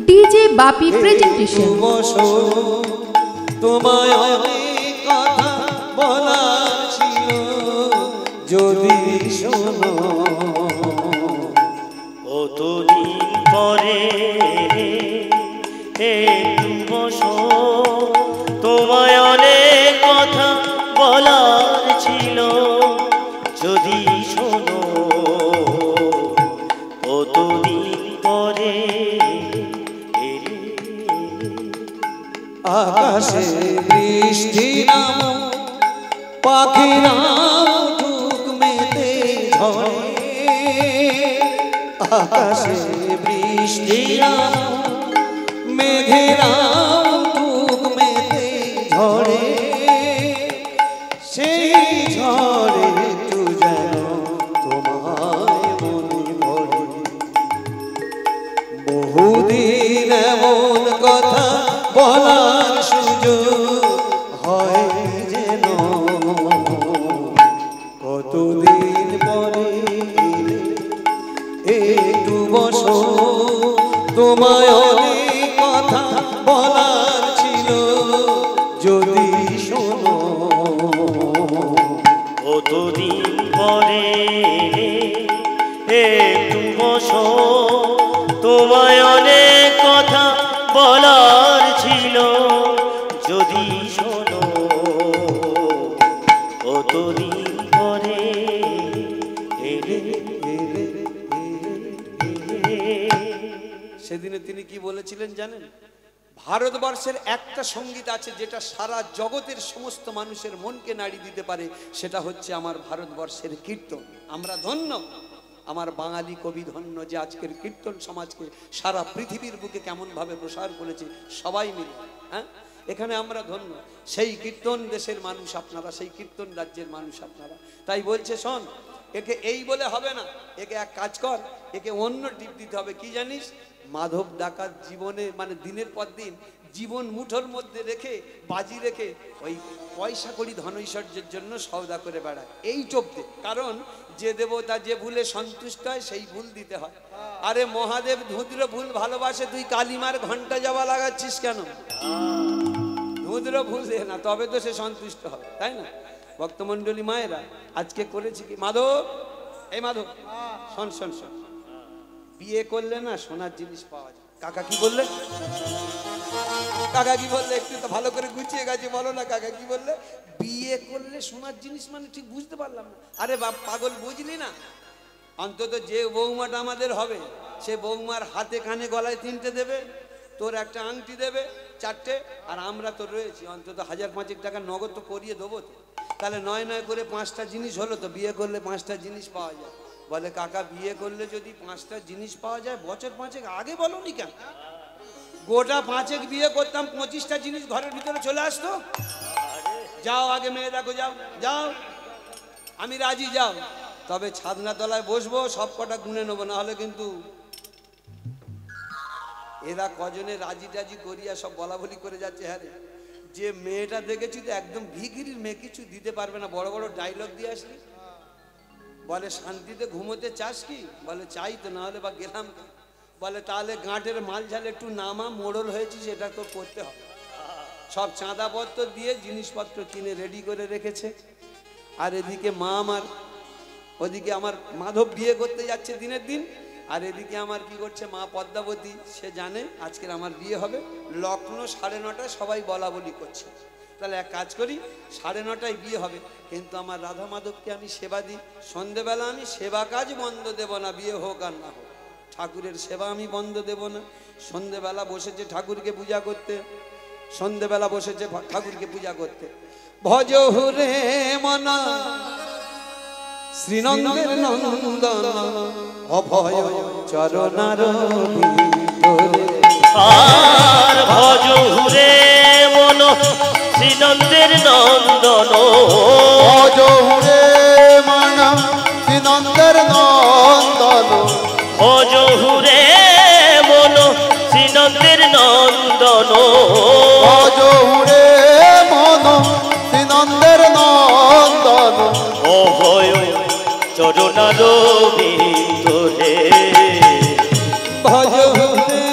DJ বাপি presentation. তোমায় অনেক কথা বলার ছিল, যদি শোনো। কতদিন পরে একটু বসো, তোমায় অনেক কথা বলার ছিল, যদি শোনো। কতদিন পরে আকাশে বৃষ্টি নাম, পাখিরা ঢুক মেতে ঝরে। আকাশে বৃষ্টি নাম, মেঘেরা ঢুক মেতে ঝরে। সেই ঝড়ে একটু যেন তোমায় মনে পড়ে। বহুদিন এমন কথা বলার সুযোগ হয় যেন, কতদিন পরে একটু বসো, তোমায় অনেক কথা বলার ছিল, যদি শোনো। কতদিন পরে একটু বসো, তোমায় অনেক কথা বলার ছিল, যদি শোনো। কতদিন পরে সেদিনে তিনি কি বলেছিলেন জানেন? ভারতবর্ষের একটা সঙ্গীত আছে যেটা সারা জগতের সমস্ত মানুষের মনকে নাড়ি দিতে পারে, সেটা হচ্ছে আমার ভারতবর্ষের কীর্তন। আমরা ধন্য, আমার বাঙালি কবি ধন্য যে আজকের কীর্তন সমাজকে সারা পৃথিবীর বুকে কেমনভাবে প্রসার করেছে সবাই মিলে। হ্যাঁ, এখানে আমরা ধন্য। সেই কীর্তন দেশের মানুষ আপনারা, সেই কীর্তন রাজ্যের মানুষ আপনারা। তাই বলছে শোন, একে এই বলে হবে না, একে এক কাজ কর, একে অন্য টিপ দিতে হবে। কি জানিস? মাধব ডাকাত জীবনে মানে দিনের পর দিন জীবন মুঠোর মধ্যে রেখে বাজি রেখে ওই পয়সা করি ধনৈশ্বর্যের জন্য সওদা করে বেড়ায়। এই চোপতে, কারণ যে দেবতা যে ভুলে সন্তুষ্ট হয় সেই ভুল দিতে হয়। আরে মহাদেব ধুদ্র ভুল ভালোবাসে, তুই কালিমার ঘন্টা যাওয়া লাগাচ্ছিস কেন? ধুদ্র ভুল দে না, তবে তো সে সন্তুষ্ট হবে, তাই না? ভক্তমন্ডলী মায়েরা আজকে করেছি কি, মাধব, এই মাধব শোন শোন শোন, বিয়ে করলে না সোনার জিনিস পাওয়া যায়। কাকা কি বললে? কাকা কি বললে? একটু তো ভালো করে গুছিয়ে গেছে, বলো না কাকা কি বললে? বিয়ে করলে সোনার জিনিস মানে ঠিক বুঝতে পারলাম না। আরে বাপ পাগল, বুঝলি না? অন্তত যে বৌমাটা আমাদের হবে, সে বৌমার হাতে কানে গলায় 3টে দেবে, তোর একটা আংটি দেবে 4টে, আর আমরা তো রয়েছি অন্তত 1000-5 টাকা নগদ তো করিয়ে দেবো তো। তাহলে 9 করে 5টা জিনিস হলো তো। বিয়ে করলে 5টা জিনিস পাওয়া যায়। বলে কাকা বিয়ে করলে যদি 5টা জিনিস পাওয়া যায়, বছর 5 আগে বলোনি কেন? গোটা 5 বিয়ে করতাম, 25টা জিনিস ঘরের ভিতরে চলে আসতো। যাও আগে মেয়ে দেখো, যাও যাও, আমি রাজি, যাও। তবে ছাদনা তলায় বসবো, সব কটা গুনে নেবো, না হলে কিন্তু এরা কজনে রাজি টাজি করিয়া সব বলা বলি করে যাচ্ছে। হ্যাঁ রে, যে মেয়েটা দেখেছি তো একদম ভিখিরির মেয়ে, কিছু দিতে পারবে না, বড় বড় ডায়লগ দিয়ে আসলি। বলে শান্তিতে ঘুমোতে চাস কি? বলে চাই তো, না হলে বা গেলাম। বলে তাহলে গাঁটের মাল ঝালে একটু নামা, মোড়ল হয়েছিস, এটা তো করতে হবে। সব চাঁদাপত্র দিয়ে জিনিসপত্র কিনে রেডি করে রেখেছে। আর এদিকে মা আমার, ওদিকে আমার মাধব বিয়ে করতে যাচ্ছে দিনের দিন, আর এদিকে আমার কি করছে মা পদ্মাবতী, সে জানে আজকের আমার বিয়ে হবে। লগ্ন 9:30 সবাই বলা বলি করছে। তাহলে এক কাজ করি, 9:30 বিয়ে হবে, কিন্তু আমার রাধা মাধবকে আমি সেবা দিই। সন্ধেবেলা আমি সেবা কাজ বন্ধ দেব না, বিয়ে হোক আর না হোক। ঠাকুরের সেবা আমি বন্ধ দেব না। সন্ধেবেলা বসেছে ঠাকুরকে পূজা করতে, সন্ধেবেলা বসেছে ঠাকুরকে পূজা করতে। ভজ হুরে মনা শ্রীনন্দের নন্দন, অভয় চরণার ভিতরে। আর ভজ হুরে মন শ্রীনন্দের নন্দন, ভজ হুরে মন শ্রীনন্দের নন্দন, ভজ হুরে মন শ্রীনন্দের নন্দন, ভজ হুরে মন শ্রীনন্দের নন্দন, অভয় চরণার ভিতরে। ভজ হুরে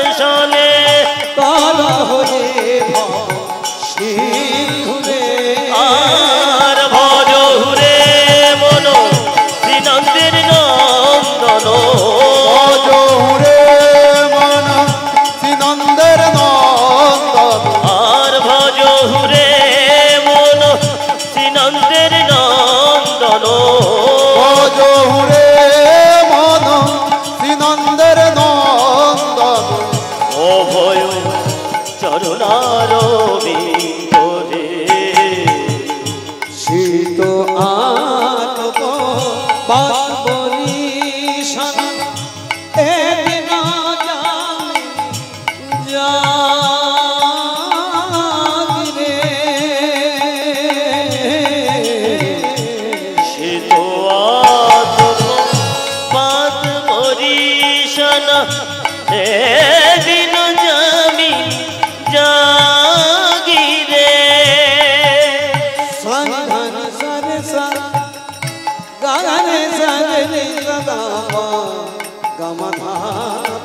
দর্শনে তারা হয়ে ভব সিন্ধুরে আর ভজ হুরে মন শ্রীনন্দের নন্দন ভজ হুরে মন শ্রীনন্দের নন্দন আর ভজ হুরে মন শ্রীনন্দের নন্দন ভজ হুরে মন শ্রীনন্দের নন্দন অভয় চরণার বিন্দরে শীত আতপ বাবরি শান এদিন জাগিরে শীত আতপ পাত মরিশন এদিন জামি জাগিরে সন্ধান সরে গানে সরে গামা গামা ধারে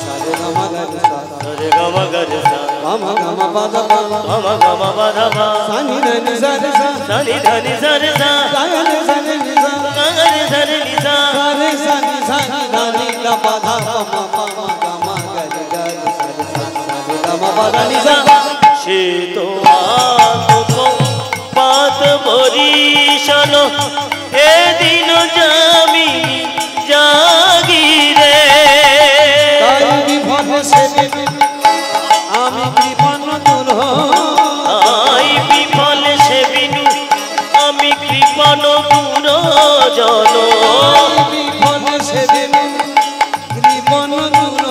সরে গামা গারে সরে গম গরে সা গামা গামা বাদা গম গম বাধা সানি নি সরে সনি ধনি সরে সা গানে সরে নিসা গরে সরে নিসা সরে সানি সানি ধানি লা বাধা গামা গামা গারে গারে সরে সরে গামা বাদা নিসা শীত আতপ পাত বরিশন এদিন জামি জাগিরে তাই বিভব সেদিন আমি কৃপণ দূর আই বিফল সে বিনু আমি কৃপণ পুর জন বিভব সেদিন কৃপণ দূর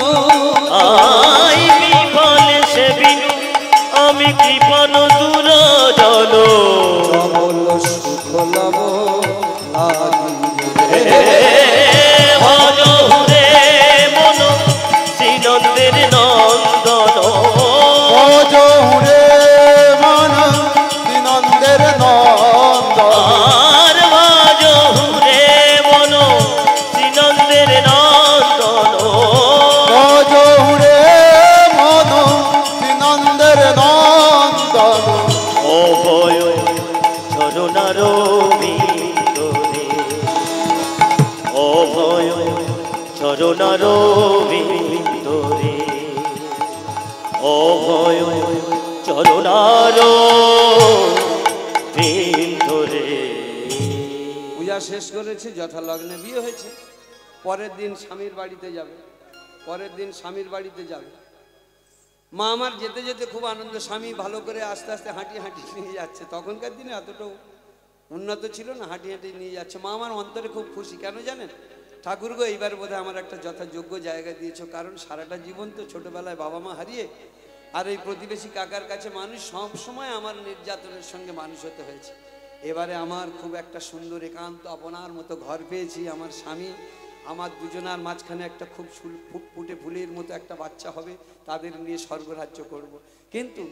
আই বিফল সে বিনু আমি কৃপণ দূর জন কমল সুখ লব লাগিরে ভজ হুরে মন শ্রীনন্দের নন্দন ভজ হুরে মন শ্রীনন্দের নন্দন আর ভজ হুরে মন শ্রীনন্দের নন্দন ভজ হুরে মন শ্রীনন্দের নন্দন অভয় চরণার বিন্দরে অভয় চরণার বিন্দরে অভয় চরণার বিন্দরে পূজা শেষ করেছে, যথালগ্নে বিয়ে হয়েছে। পরের দিন স্বামীর বাড়িতে যাবে, পরের দিন স্বামীর বাড়িতে যাবে। মা আমার যেতে যেতে খুব আনন্দ, স্বামী ভালো করে আস্তে আস্তে হাঁটি হাঁটি নিয়ে যাচ্ছে। তখনকার দিনে এতটাও উন্নত ছিল না, হাঁটি হাঁটি নিয়ে যাচ্ছে। মা আমার অন্তরে খুব খুশি, কেন জানেন? ঠাকুর গো, এইবার বোধহয় আমার একটা যথাযোগ্য জায়গা দিয়েছো, কারণ সারাটা জীবন তো ছোটবেলায় বাবা মা হারিয়ে আর এই প্রতিবেশী কাকার কাছে মানুষ সব সময় আমার নির্যাতনের সঙ্গে মানুষ হতে হয়েছে। এবারে আমার খুব একটা সুন্দর একান্ত আপনার মতো ঘর পেয়েছি। আমার স্বামী, আমার দুজনার মাঝখানে একটা খুব ফুটফুটে ফুলের মতো একটা বাচ্চা হবে, তাদের নিয়ে স্বর্গরাজ্য করব। কিন্তু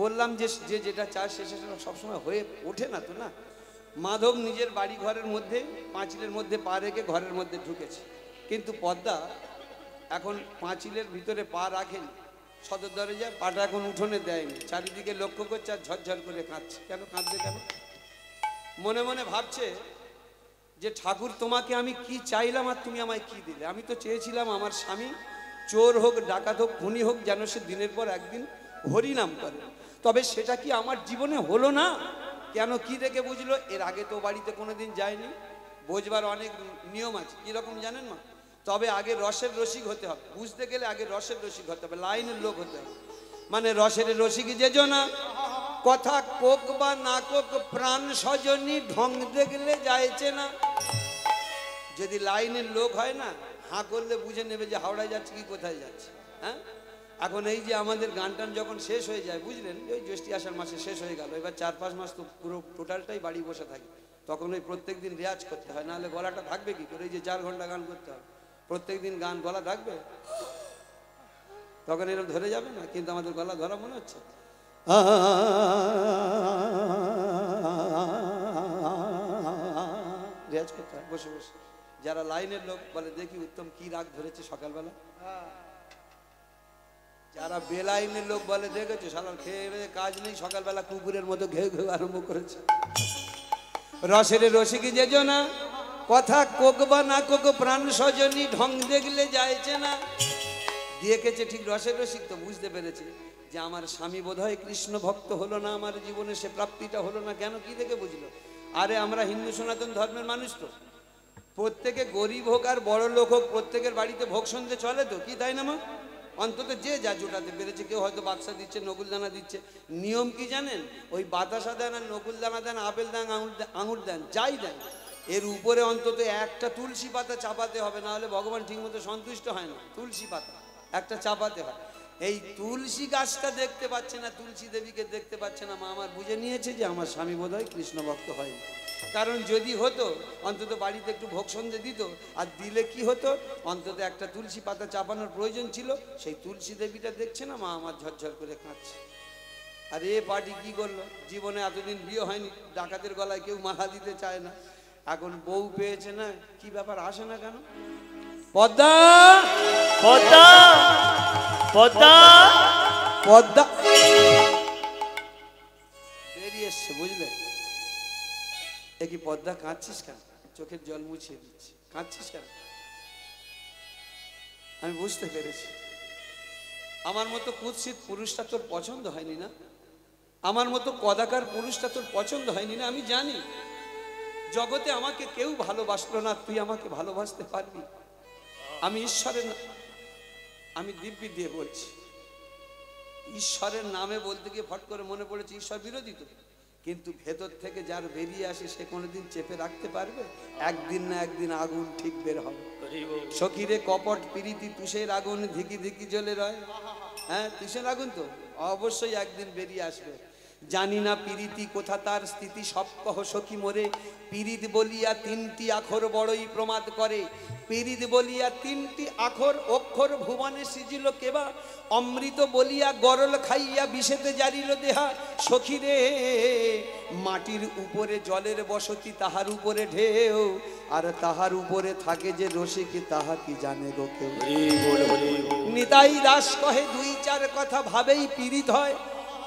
বললাম যে যে যেটা চায় সে সেটা সবসময় হয়ে ওঠে না তো, না। মাধব নিজের বাড়ি ঘরের মধ্যে পাঁচিলের মধ্যে পা রেখে ঘরের মধ্যে ঢুকেছে, কিন্তু পদ্মা এখন পাঁচিলের ভিতরে পা রাখেনি, সদর দরজায় পাটা এখন উঠোনে দেয়নি। চারিদিকে লক্ষ্য করছে আর ঝরঝর করে কাঁদছে। কেন কাঁদছে? কেন? মনে মনে ভাবছে যে ঠাকুর, তোমাকে আমি কি চাইলাম আর তুমি আমায় কি দিলে? আমি তো চেয়েছিলাম আমার স্বামী চোর হোক, ডাকাত হোক, খুনি হোক, যেন সে দিনের পর একদিন হরিনাম করে। তবে সেটা কি আমার জীবনে হলো না? কেন? কি দেখে বুঝলো? এর আগে তো বাড়িতে কোনোদিন যায়নি। বোঝবার অনেক নিয়ম আছে। কীরকম জানেন মা? তবে আগে রসের রসিক হতে হবে। বুঝতে গেলে আগে রসের রসিক হতে হবে, লাইনের লোক হতে হবে। মানে রসের রসিক যেজো না, কথা কোক বা না কোক, প্রাণ স্বজনী ঢং দেখলে যাইছে না। যদি লাইনের লোক হয় না, হাঁ করলে বুঝে নেবে যে হাওড়ায় যাচ্ছে কি কোথায় যাচ্ছে। হ্যাঁ, এখন এই যে আমাদের গান টান যখন শেষ হয়ে যায়, বুঝলেন, ওই জ্যৈষ্ঠী আষাঢ় মাসে শেষ হয়ে গেল, এবার 4-5 মাস তো পুরো টোটালটাই বাড়ি বসে থাকে। তখন ওই প্রত্যেক দিন রেয়াজ করতে হয়, নাহলে গলাটা থাকবে কি করে? এই যে 4 ঘন্টা গান করতে হবে, প্রত্যেক দিন গান গলা থাকবে? তখন এরকম ধরে যাবে না। কিন্তু আমাদের গলা ধরা মনে হচ্ছে। রেয়াজ করতে হয় বসে বসে, যারা লাইনের লোক বলে দেখি উত্তম কি রাগ ধরেছে সকালবেলা, যারা বেলাইনের লোক বলে দেখেছো শালার খেয়ে কাজ নেই, সকালবেলা কুকুরের মতো ঘেউ ঘেউ আরম্ভ করেছে। রসের রসিক যেজনা কথা কোক বা না কোক প্রাণ সজনী ঢং দেখলে যাইছে না, দিয়েছে ঠিক রসের রসিক তো বুঝতে পেরেছে যে আমার স্বামী বোধহয় কৃষ্ণ ভক্ত হলো না, আমার জীবনে সে প্রাপ্তিটা হলো না। কেন কি দেখে বুঝলো? আরে আমরা হিন্দু সনাতন ধর্মের মানুষ তো, প্রত্যেকে গরিব হোক আর বড় লোক হোক প্রত্যেকের বাড়িতে ভোগ সন্ধে চলে তো, কি তাই না মা? অন্তত যে যা জোটাতে পেরেছে, কেউ হয়তো বাক্সা দিচ্ছে, নকুল দানা দিচ্ছে। নিয়ম কি জানেন? ওই বাতাসা দেন আর নকুল দানা দেন, আপেল দেন, আঙুর দেন, যাই দেন, এর উপরে অন্তত একটা তুলসী পাতা চাপাতে হবে, না হলে ভগবান ঠিক মতো সন্তুষ্ট হয় না। তুলসী পাতা একটা চাপাতে হয়। এই তুলসী গাছটা দেখতে পাচ্ছে না, তুলসী দেবীকে দেখতে পাচ্ছে না, মা আমার বুঝে নিয়েছে যে আমার স্বামী বোধহয় কৃষ্ণ ভক্ত হয়নি। কারণ যদি হতো অন্তত বাড়িতে একটু ভোগ সন্ধে দিত, আর দিলে কি হতো, অন্তত একটা তুলসী পাতা চাপানোর প্রয়োজন ছিল। সেই তুলসী দেবীটা দেখছে না, মা আমার ঝরঝর করে কাঁদছে। আর এ পার্টি কি করলো, জীবনে এতদিন বিয়ে হয়নি, ডাকাতের গলায় কেউ মালা দিতে চায় না, এখন বউ পেয়েছে না, কি ব্যাপার আসে না কেন? পদ্মা পদ্মা পদ্মা পদ্মা বেরিয়ে এসছে, বুঝলে? এ কি পদ্মা, কাঁদছিস কেন? চোখের জল মুছিয়ে দিচ্ছি, কাঁদছিস কেন? আমি বুঝতে পেরেছি আমার মতো কুৎসিত পুরুষটা তোর পছন্দ হয়নি না, আমার মতো কদাকার পুরুষটা তোর পছন্দ হয়নি না। আমি জানি জগতে আমাকে কেউ ভালোবাসলো না, তুই আমাকে ভালোবাসতে পারবি। আমি ঈশ্বরের, আমি দিব্যি দিয়ে বলছি, ঈশ্বরের নামে বলতে গিয়ে ফট করে মনে পড়েছে ঈশ্বর বিরোধী তো, কিন্তু ভেতর থেকে যার বেরিয়ে আসে সে কোনোদিন চেপে রাখতে পারবে? একদিন না একদিন আগুন ঠিক বের হবে। সখীরে কপট প্রীতি তুষের আগুন ধিকি ধিকি জ্বলে রয়। হ্যাঁ, তুষের আগুন তো অবশ্যই একদিন বেরিয়ে আসবে। জানি না প্রীতি কোথা তার স্থিতি, সব কহ সখী মোরে। পীড়িত বলিয়া তিনটি আখর বড়ই প্রমাদ করে। পীড়িত বলিয়া তিনটি আখর অক্ষর ভুবনে সিজিল কেবা। অমৃত বলিয়া গরল খাইয়া বিষেতে জারিল দেহা। সখীরে মাটির উপরে জলের বসতি, তাহার উপরে ঢেউ, আর তাহার উপরে থাকে যে রসিক, তাহা কি জানে গো কেউ। নিতাই দাস কহে দুই চার কথা ভাবেই পীড়িত হয়।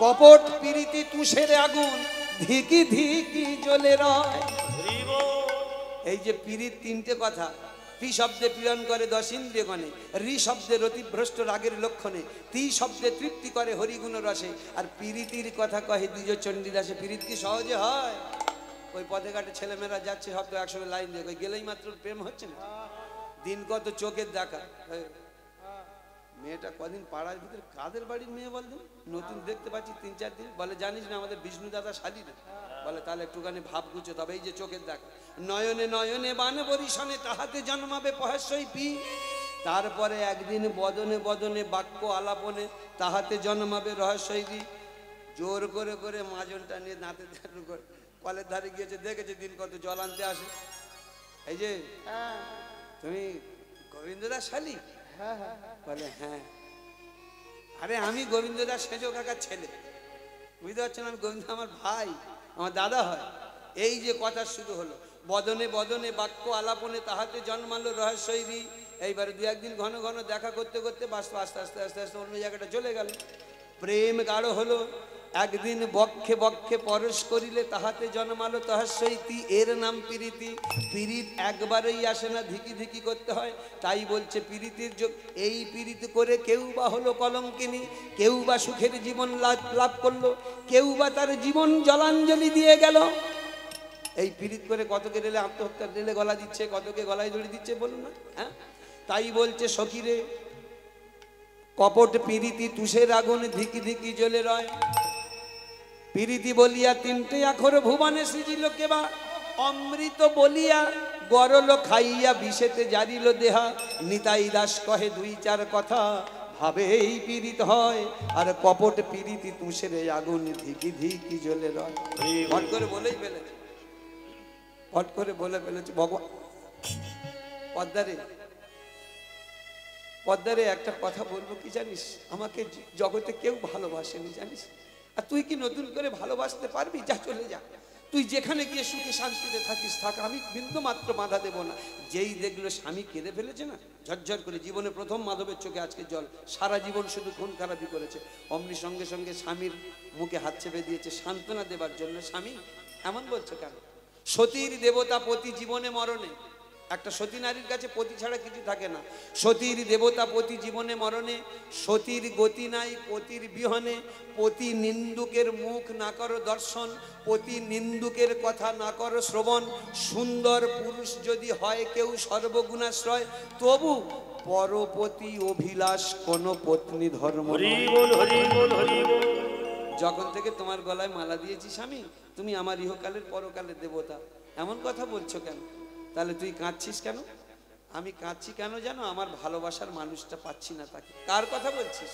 কপট প্রীতি তুষের আগুন ধিকি ধিকি জ্বলে রয়। এই যে পীড়িত তিনটে কথা, পি শব্দে পীড়ন করে 10 ইন্দ্রিয়গণে, রি শব্দে রতিভ্রষ্ট রাগের লক্ষণে, তি শব্দে তৃপ্তি করে হরিগুণ রসে, আর পীড়িতির কথা কহে দ্বিজ চণ্ডীদাসে। পীড়িত কি সহজে হয়? ওই পথে ঘাটে ছেলেমেয়েরা যাচ্ছে, সব তো একসঙ্গে লাইন দিয়ে, ওই গেলেই মাত্র প্রেম হচ্ছে না। দিন কত চোখের দেখা। মেয়েটা কদিন পাড়ার ভিতরে কাদের বাড়ির মেয়ে বলতেন, নতুন দেখতে পাচ্ছি 3-4 দিন, বলে জানিস না আমাদের বিষ্ণু দাদা শালি না। বলে তাহলে একটুখানি ভাব গুছো, তবে এই যে চোখের দেখা। নয়নে নয়নে বান বরিশনে, তাহাতে জন্মাবে পহেশ্বই পি। তারপরে একদিন বদনে বদনে বাক্য আলাপনে, তাহাতে জন্মাবে রহস্যই। জোর করে করে মাজনটা নিয়ে দাঁতে কলের ধারে গিয়েছে, দেখেছে দিন কত জল আনতে আসে। এই যে তুমি গোবিন্দ দাস শালি? বলে হ্যাঁ। আরে আমি গোবিন্দ দাস সেজো কাকার ছেলে, বুঝতে পারছেন? আমি গোবিন্দ আমার ভাই, আমার দাদা হয়। এই যে কথা শুরু হলো, বদনে বদনে বাক্য আলাপনে, তাহাতে জন্মালো রহস্যই। এইবারে 2-1 দিন ঘন ঘন দেখা করতে করতে আস্তে আস্তে আস্তে আস্তে আস্তে অন্য জায়গাটা চলে গেল। প্রেম গাঢ় হলো। একদিন বক্ষে বক্ষে পরশ করিলে, তাহাতে জন্মালো তহস্যইতি। এর নাম প্রীতি। প্রীত একবারেই আসে না, ধিকি ধিকি করতে হয়। তাই বলছে প্রীতির যোগ। এই প্রীতি করে কেউ বা হলো কলঙ্কিনী, কেউ বা সুখের জীবন লাভ করলো, কেউ বা তার জীবন জলাঞ্জলি দিয়ে গেল। এই প্রীত করে কতকে রেলে আত্মহত্যা, রেলে গলা দিচ্ছে, কতকে গলায় দড়ি দিচ্ছে, বলুন না। হ্যাঁ, তাই বলছে সখীরে কপট প্রীতি তুষের আগুন ধিকি ধিকি জ্বলে রয়। প্রীতি বলিয়া তিনটে আখর ভুবনে সৃজিল কেবা। অমৃত বলিয়া গরল খাইয়া বিষেতে জারিল দেহা। নিতাই দাস কহে 2-4 কথা ভাবেই পীড়িত হয়। আর কপট প্রীতি তুষের আগুন ধিকি ধিকি জ্বলে রয়। ফট করে বলেই ফেলেছে, ফট করে বলে ফেলেছে ভগবান। পদ্মারে, পদ্মারে একটা কথা বলবো কি জানিস, আমাকে জগতে কেউ ভালোবাসেনি জানিস, আর তুই কি নতুন করে ভালোবাসতে পারবি? যা চলে যা, তুই যেখানে গিয়ে সুখে শান্তিতে থাকিস থাক, আমি বিন্দু মাত্র বাধা দেব না। যেই দেখলো স্বামী কেঁদে ফেলেছে না ঝরঝর করে, জীবনে প্রথম মাধবের চোখে আজকে জল, সারা জীবন শুধু খুন খারাপি করেছে, অমনি সঙ্গে সঙ্গে স্বামীর মুখে হাত চেপে দিয়েছে সান্ত্বনা দেবার জন্য। স্বামী এমন বলছো কেন? সতীর দেবতা পতি জীবনে মরণে, একটা সতী নারীর কাছে পতি ছাড়া কিছু থাকে না। সতীর দেবতা পতি জীবনে মরণে, সতীর গতি নাই পতির বিহনে, পতি নিন্দুকের মুখ না করো দর্শন, পতি নিন্দুকের কথা না করো শ্রবণ, সুন্দর পুরুষ যদি হয় কেউ সর্বগুণাশ্রয়, তবু পরপতি অভিলাষ কোন পত্নী ধর্ম। যখন থেকে তোমার গলায় মালা দিয়েছি স্বামী, তুমি আমার ইহকালের পরকালের দেবতা, এমন কথা বলছো কেন? তাহলে তুই কাঁদছিস কেন? আমি কাঁদছি কেন জানো? আমার ভালোবাসার মানুষটা পাচ্ছি না তাকে। কার কথা বলছিস?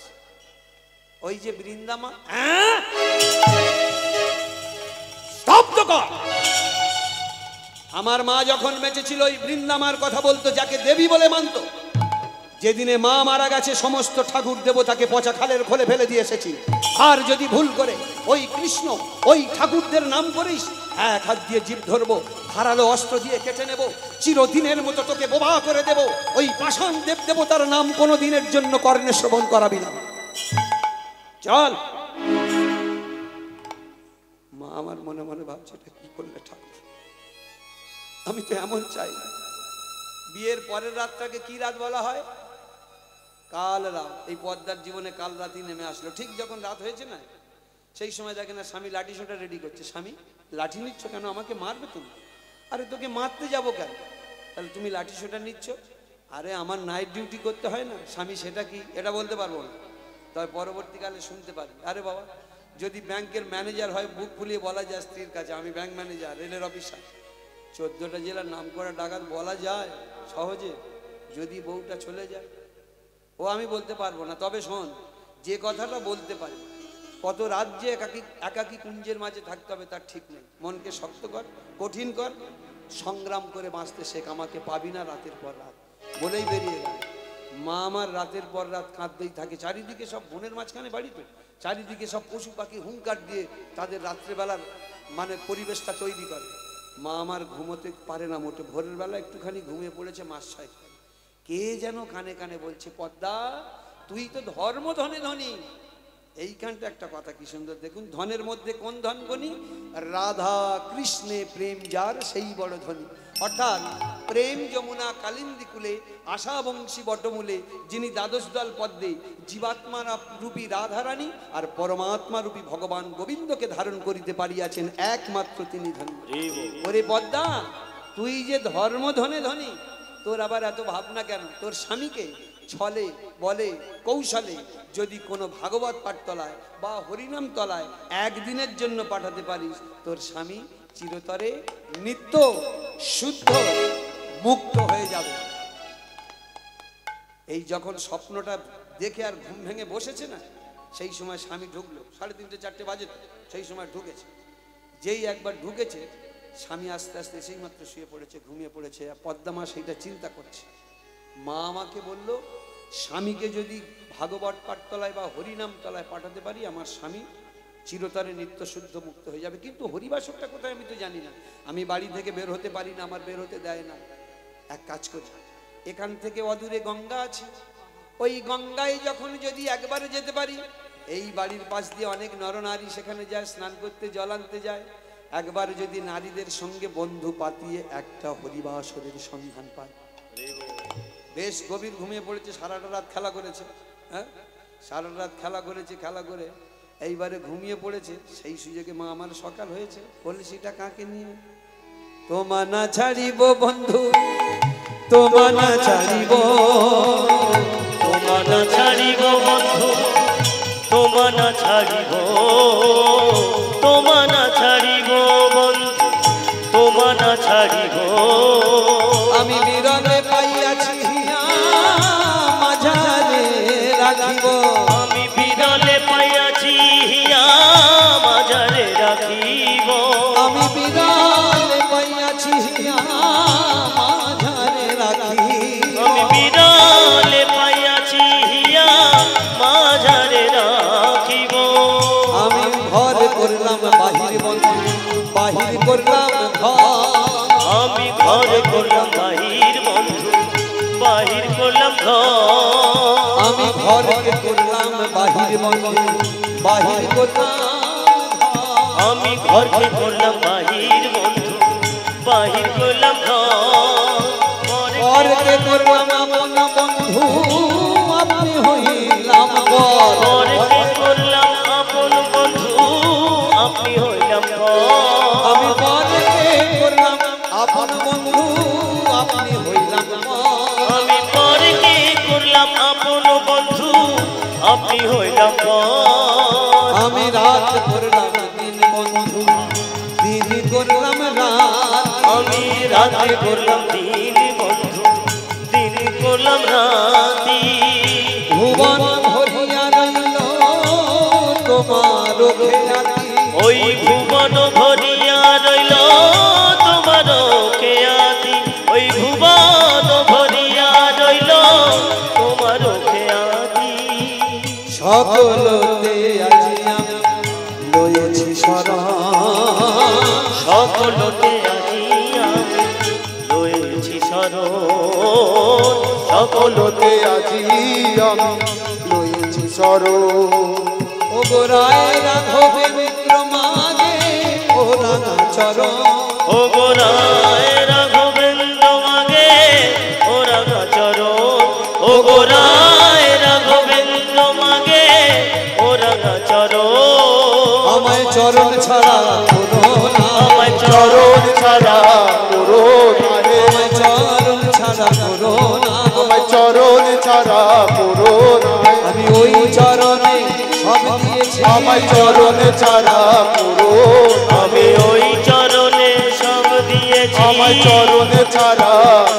ওই যে বৃন্দামা। আমার মা যখন বেঁচে ছিল ওই বৃন্দামার কথা বলতো, যাকে দেবী বলে মানত। যেদিনে মা মারা গেছে সমস্ত ঠাকুর দেবতাকে পচা খালের খোলে ফেলে দিয়ে এসেছি। আর যদি ভুল করে ওই কৃষ্ণ ওই ঠাকুরদের নাম করিস, এক হাত দিয়ে জিভ ধরবো, ধারালো অস্ত্র দিয়ে কেটে নেব, চিরদিনের মতো তোকে বোবা করে দেব। ওই পাষাণ দেব দেবতার নাম কোনো দিনের জন্য কর্ণে শ্রবণ করাবি না। চল। মা আমার মনে মনে ভাবছে এটা কি করলে ঠাকুর, আমি তো এমন চাই। বিয়ের পরের রাতটাকে কি রাত বলা হয়? কাল রাত। এই পদ্মার জীবনে কাল রাতই নেমে আসলো। ঠিক যখন রাত হয়েছে না, সেই সময় দেখে না স্বামী লাঠি সোটা রেডি করছে। স্বামী লাঠি নিচ্ছ কেন? আমাকে মারবে তুমি? আরে তোকে মারতে যাবো কেন? তাহলে তুমি লাঠি সোটা নিচ্ছ? আরে আমার নাইট ডিউটি করতে হয় না। স্বামী সেটা কি? এটা বলতে পারবো না, তবে পরবর্তীকালে শুনতে পারবি। আরে বাবা, যদি ব্যাংকের ম্যানেজার হয় বুক ফুলিয়ে বলা যায় স্ত্রীর কাছে আমি ব্যাংক ম্যানেজার, রেলের অফিসার, 14টা জেলার নাম করা ডাকাত বলা যায় সহজে। যদি বউটা চলে যায়, ও আমি বলতে পারবো না। তবে শোন, যে কথাটা বলতে পারি, কত রাজ্যে একাকী কুঞ্জের মাঝে থাকতে হবে তার ঠিক নেই। মনকে শক্ত কর, কঠিন কর, সংগ্রাম করে বাঁচতে শেখ। আমাকে পাবি না রাতের পর রাত বলেই বেরিয়ে গেল। মা আমার রাতের পর রাত কাঁদতেই থাকে। চারিদিকে সব বনের মাঝখানে বাড়ি তো, চারিদিকে সব পশু পাখি হুঙ্কার দিয়ে তাদের রাত্রেবেলার মানে পরিবেশটা তৈরি করে। মা আমার ঘুমোতে পারে না মোটে। ভোরের বেলা একটুখানি ঘুমিয়ে পড়েছে, মাস 6 কে যেন কানে কানে বলছে, পদ্মা তুই তো ধর্ম ধনে ধনী। এইখানটা একটা কথা কি সুন্দর দেখুন, ধনের মধ্যে কোন ধন গণি? রাধা কৃষ্ণে প্রেম যার সেই বড় ধনী। অর্থাৎ প্রেম যমুনা কালিন্দী কুলে, আশা বংশী বটমূলে, যিনি দ্বাদশ দল পদ্মে জীবাত্মা রূপী রাধারানী আর পরমাত্মা রূপী ভগবান গোবিন্দকে ধারণ করিতে পারিয়াছেন, একমাত্র তিনি ধনী। ওরে পদ্মা, তুই যে ধর্ম ধনে ধনী, তোর আবার এত ভাবনা কেন? তোর স্বামীকে ছলে বলে কৌশলে যদি কোনো ভাগবত পাঠ তলায় বা হরিনাম তলায় একদিনের জন্য পাঠাতে পারিস, তোর স্বামী চিরতরে নিত্য শুদ্ধ মুক্ত হয়ে যাবে। এই যখন স্বপ্নটা দেখে আর ঘুম ভেঙে বসেছে না, সেই সময় স্বামী ঢুকলো। 3:30 4টে বাজে, সেই সময় ঢুকেছে। যেই একবার ঢুকেছে, স্বামী আস্তে আস্তে সেই মাত্র শুয়ে পড়েছে, ঘুমিয়ে পড়েছে। পদ্মা মা সেইটা চিন্তা করছে। মা আমাকে বলল, স্বামীকে যদি ভাগবত পাঠতলায় বা হরিনাম তলায় পাঠাতে পারি, আমার স্বামী চিরতরে নিত্য শুদ্ধ মুক্ত হয়ে যাবে। কিন্তু হরিবাসরটা কোথায় আমি তো জানি না, আমি বাড়ি থেকে বের হতে পারি না, আমার বের হতে দেয় না। এক কাজ করি, এখান থেকে অদূরে গঙ্গা আছে, ওই গঙ্গায় যখন যদি একবারে যেতে পারি, এই বাড়ির পাশ দিয়ে অনেক নরনারী সেখানে যায়, স্নান করতে জল আনতে যায়। একবার যদি নারীদের সঙ্গে বন্ধু পাতিয়ে একটা হরিবাসরের সন্ধান পায়। বেশ গভীর ঘুমিয়ে পড়েছে, সারাটা রাত খেলা করেছে। হ্যাঁ, সারা রাত খেলা করেছে, খেলা করে এইবারে ঘুমিয়ে পড়েছে। সেই সুযোগে মা আমার সকাল হয়েছে, বলে সেটা কাকে নিয়ে? তোমা না ছাড়িব বন্ধু, তোমা না ছাড়িব, তোমা না ছাড়িব বন্ধু, তোমা না ছাড়িব, তোমা না ছাড়িব বন্ধু, তোমা না ছাড়িব। আমি বিরলে পাইয়াছি মাঝারে রাখিব, আমি বিরলে পাইয়াছি মাঝারে রাখিব, আমি বিরলে পাইয়াছি মাঝারে রাখিব, আমি বিরলে পাইয়াছি মাঝারে রাখিব। আমি ঘর করলাম বাহির বন্ধু, বাহির করলাম ঘর, আমি ঘর করলাম বাহির বন্ধু, বাহির করলাম ঘর। আমি ঘরকে করলাম বাহির বন্ধু, বাহির করলাম ঘর। আমি ঘরকে করলাম বাহির বন্ধু, বাহির করলাম ঘর। ঘরকে করলাম আপন বন্ধু, আপনি হইলাম ঘর। ঘরকে করলাম আপন বন্ধু, আপনি হইলাম ঘর। আমি ঘরকে করলাম আপন বন্ধু, আপনি হইলাম ঘর। আমি ঘরকে করলাম আপন বন্ধু, আপনি হইলাম ঘর। আমি রাত করলাম দিন বন্ধু, দিন করলাম রাত। আমি রাতে করলাম দিন বন্ধু, দিন করলাম রাতি। ভুবন ভরিয়া রইল তোমার খেয়াতি, ওই ভুবন ভরিয়া রইল তোমার খেয়াতি। ওই ভুবন ভরিয়া রইল তোমার খেয়াতি। সকলতে আজি আমি লয়েছি শরণ, সকলতে আজি আমি লয়েছি শরণ। সকলতে সকলতে আজি আমি লয়েছি শরণ। ও গোরায় রাঘবে মিত্র মাগে ও রাঙা চরণ। ও গোরায় রাঘবেন্দ্র মাগে ও রাঙা চরণ। ও গোরায় রাঘবেন্দ্র মাগে ও রাঙা চরণ। আমায় চরণ ছাড়া কোনো না, আমায় চরণ ছাড়া করো না হে, আমায় চরণ ছাড়া কোনো না। আমায় চরণ ছাড়া করো না হে। আমি ওই চরণে সব দিয়েছি, আমায় চরণ ছাড়া করো না আমি ওই চরণে সব দিয়েছি। আমায় চরণ ছাড়া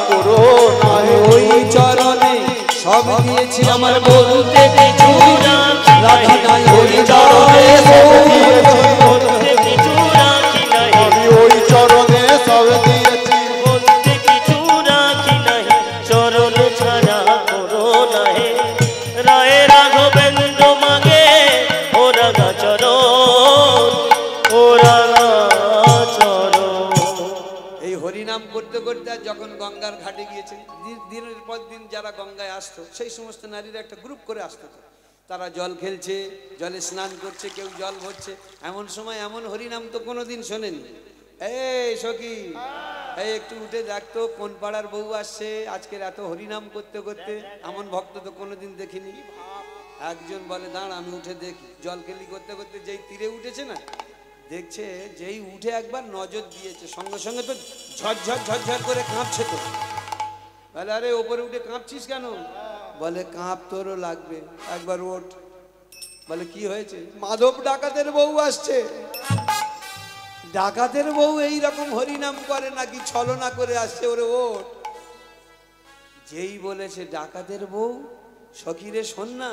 করো না হে। ওই চরণে সব দিয়েছি, আমার বলতে কিছু রাখি নাই। ওই চরণে সব দিয়েছি, বলতে কিছু রাখি নাই। আমি ওই চরণে সব দিয়েছি। বলতে কিছু রাখি নাই। চরণ ছাড়া করো না হে। রায় রাঘবেন্দ্র মাগে ও রাঙা চরণ, ও রাঙা চরণ। এই হরিনাম করতে করতে আর যখন গঙ্গার ঘাটে গিয়েছে, দিনের পর দিন যারা গঙ্গায় আসতো সেই সমস্ত নারীরা একটা গ্রুপ করে আসতো। তারা জল খেলছে, জলে স্নান করছে, কেউ জল ভরছে। এমন সময় এমন হরিনাম তো কোনোদিন শোনেনি। এই সখী, এই একটু উঠে দেখতো কোন পাড়ার বউ আসছে আজকের এত হরিনাম করতে করতে। এমন ভক্ত তো কোনোদিন দেখিনি। একজন বলে দাঁড়া আমি উঠে দেখি। জল খেলি করতে করতে যেই তীরে উঠেছে না, দেখছে যেই উঠে একবার নজর দিয়েছে, সঙ্গে সঙ্গে তো ঝরঝর ঝরঝর করে কাঁপছে। তো বলে আরে ওপরে উঠে কাঁপছিস কেন? বলে কাঁপ তোরও লাগবে, একবার ওঠ। বলে কি হয়েছে? মাধব ডাকাতের বউ আসছে। ডাকাতের বউ এইরকম হরিনাম করে নাকি ছলনা করে আসছে, ওরে ওঠ। যেই বলেছে ডাকাতের বউ, সখীরে শোন না,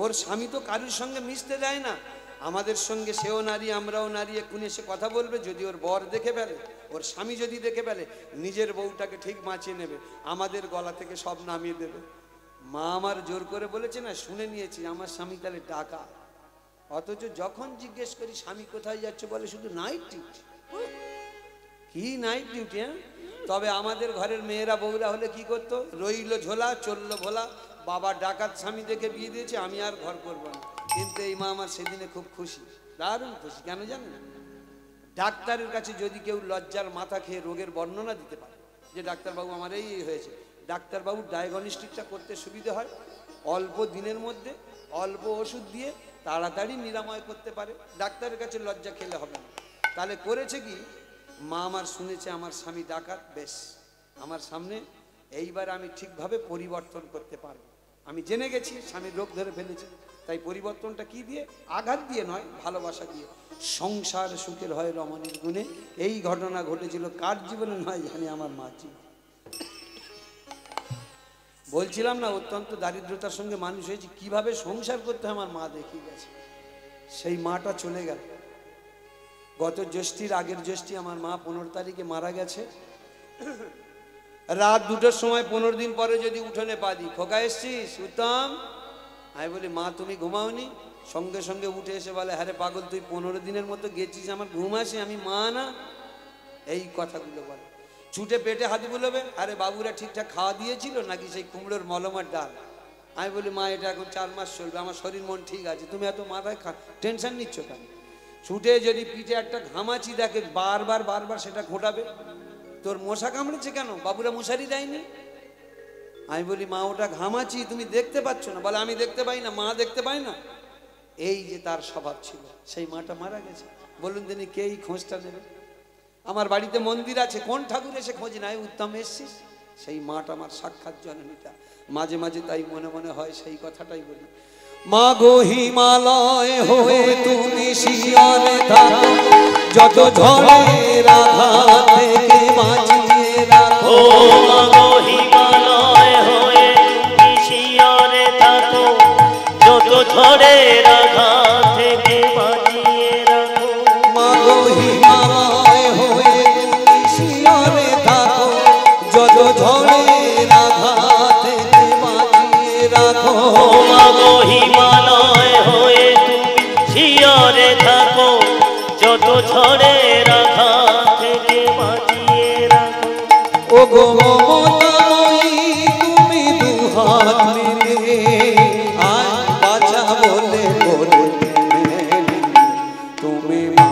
ওর স্বামী তো কারুর সঙ্গে মিশতে দেয় না। আমাদের সঙ্গে সেও নারী আমরাও নারী, এক্ষুনি এসে কথা বলবে। যদি ওর বর দেখে ফেলে, ওর স্বামী যদি দেখে ফেলে, নিজের বউটাকে ঠিক বাঁচিয়ে নেবে, আমাদের গলা থেকে সব নামিয়ে দেবে। মা আমার জোর করে বলেছে না, শুনে নিয়েছি আমার স্বামী তাহলে ডাকা। অথচ যখন জিজ্ঞেস করি স্বামী কোথায় যাচ্ছে, বলে শুধু নাইট ডিউটি। কি নাইট ডিউটি? হ্যাঁ, তবে আমাদের ঘরের মেয়েরা বউরা হলে কি করতো? রইল ঝোলা চললো ভোলা। বাবা ডাকাত স্বামী দেখে বিয়ে দিয়েছে, আমি আর ঘর করবো না। কিন্তু এই মা আমার সেদিনে খুব খুশি, দারুণ খুশি। কেন জানেন? ডাক্তারের কাছে যদি কেউ লজ্জার মাথা খেয়ে রোগের বর্ণনা দিতে পারে, যে ডাক্তারবাবু আমার এই হয়েছে, ডাক্তারবাবু ডায়াগনস্টিকটা করতে সুবিধে হয়। অল্প দিনের মধ্যে অল্প ওষুধ দিয়ে তাড়াতাড়ি নিরাময় করতে পারে। ডাক্তারের কাছে লজ্জা খেলে হবে না। তাহলে করেছে কি, মা আমার শুনেছে আমার স্বামী ডাকাত, বেশ আমার সামনে এইবার আমি ঠিকভাবে পরিবর্তন করতে পারবো। আমি জেনে গেছি স্বামীর রোগ ধরে ফেলেছে, তাই পরিবর্তনটা কি দিয়ে? আঘাত দিয়ে নয়, ভালোবাসা দিয়ে। সংসার সুখের হয় রমণীর গুণে। এই ঘটনা ঘটেছিল কার জীবনে নয় জানি, আমার মা জীবনে। বলছিলাম না অত্যন্ত দারিদ্রতার সঙ্গে মানুষ হয়েছে, কিভাবে সংসার করতে হয় আমার মা দেখিয়ে গেছে। সেই মাটা চলে গেল গত জ্যৈষ্ঠীর আগের জ্যৈষ্ঠী। আমার মা 15 তারিখে মারা গেছে। রাত 2টোর সময় 15 দিন পরে যদি উঠোনে পা দিই, খোকা এসছিস? উত্তম। আমি বলি মা তুমি ঘুমাওনি? সঙ্গে সঙ্গে উঠে এসে বলে, হ্যাঁ রে পাগল, তুই 15 দিনের মতো গেছিস, আমার ঘুম আসে, আমি মা না? এই কথাগুলো বলে। ছুটে পেটে হাত বুলোবে, আরে বাবুরা ঠিকঠাক খাওয়া দিয়েছিল নাকি সেই কুমড়োর মলমার ডাল? আমি বলি মা এটা এখন 4 মাস চলবে, আমার শরীর মন ঠিক আছে, তুমি এত মাথায় টেনশন নিচ্ছ কেন? ছুটে যদি পিঠে একটা ঘামাচি দেখে বারবার বারবার সেটা ঘোটাবে। তোর মশা কামড়েছে কেন? বাবুরা মশারি দেয়নি? আমি বলি মা ওটা ঘামাচি, তুমি দেখতে পাচ্ছ না? বলে আমি দেখতে পাই না, মা দেখতে পাই না। এই যে তার স্বভাব ছিল, সেই মাটা মারা গেছে। বলুন তিনি কে এই খোঁজটা নেবে? আমার বাড়িতে মন্দির আছে, কোন ঠাকুর এসে খোঁজ নাই? উত্তম এসছিস, সেই মাটা আমার সাক্ষাৎ জননীটা। মাঝে মাঝে তাই মনে মনে হয় সেই কথাটাই বলি। মা গো হিমালয় হয়ে তুমি শিয়রে থাকো, যত ঝড়ের আঘাত থেকে বাঁচিয়ে রাখো। মা গো হিমালয় হয়ে তুমি শিয়রে থাকো, যত ঝড়ের আঘাত থেকে বাঁচিয়ে রাখো। মা গো হিমালয় হয়ে তুমি শিয়রে থাকো, যত ঝড়ের আঘাত থেকে বাঁচিয়ে রাখো। মা গো হিমালয় হয়ে তুমি শিয়রে থাকো, যত ঝড়ের আঘাত থেকে বাঁচিয়ে রাখো। ও গো মমতাময়ী তুমি দুহাত মিলে আয় বাঁচা বলে বলে তুমি মা।